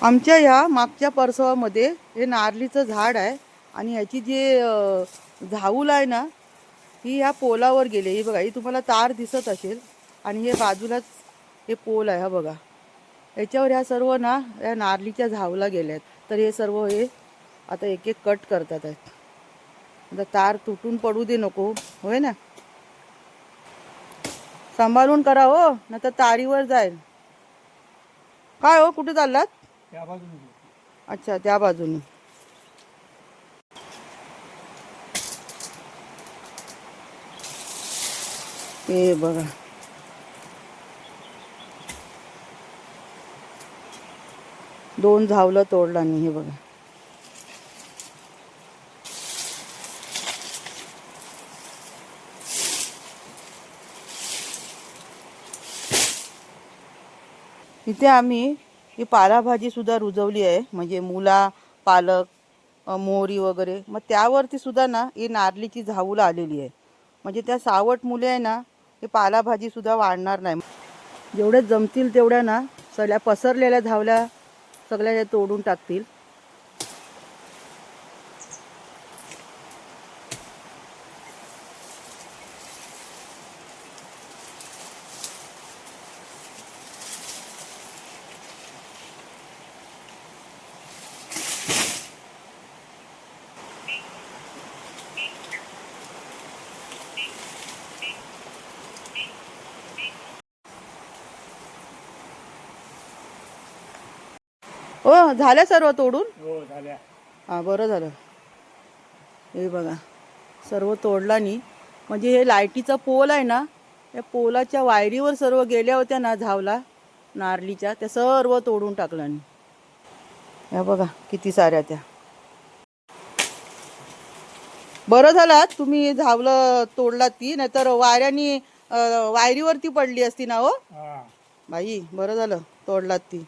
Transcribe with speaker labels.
Speaker 1: आमच्या ह्या मागच्या परसवामध्ये हे नारळीचं झाड आहे आणि ह्याची जे झाऊल आहे ना ही ह्या पोलावर गेले. ही बघा, ही तुम्हाला तार दिसत असेल आणि हे बाजूलाच हे पोल आहे. हा बघा, याच्यावर ह्या सर्व ना या नारळीच्या झावला गेल्यात. तर हे सर्व हे आता एक एक कट करतात आहेत. आता तार तुटून पडू दे नको, होय ना, सांभाळून करा हो, नाही तर तारीवर जाईल. काय हो, कुठे चाललात?
Speaker 2: त्या बाजूने.
Speaker 1: अच्छा, त्या बाजूने. हे बघा, दोन झावलं तोडला नाही. हे बघा, इथे आम्ही ही पालाभाजी सुद्धा रुजवली आहे. म्हणजे मुला, पालक, मोहरी वगैरे. मग त्यावरती सुद्धा ना ही नारळीची झाऊल आलेली आहे. म्हणजे त्या सावट मुले आहे ना, हे पालाभाजी सुद्धा वाढणार नाही. जेवढे जमतील तेवढ्या ना सगळ्या पसरलेल्या झावल्या सगळ्या हे तोडून टाकतील. हो, झाल्या सर्व तोडून.
Speaker 2: हो झाल्या.
Speaker 1: हां, बरं झालं. हे बघा, सर्व तोडला नाही. म्हणजे हे लाईटीचा पोल आहे ना, या पोलाच्या वायरीवर सर्व गेल्या होत्या ना झावला नारळीच्या, त्या सर्व तोडून टाकला नाही. या बघा किती साऱ्या त्या. बरं झालं तुम्ही झावलं तोडलात ती, नाहीतर वाऱ्याने वायरीवरती पडली असती ना हो
Speaker 2: हा.
Speaker 1: बाई. बरं झालं तोडलात ती.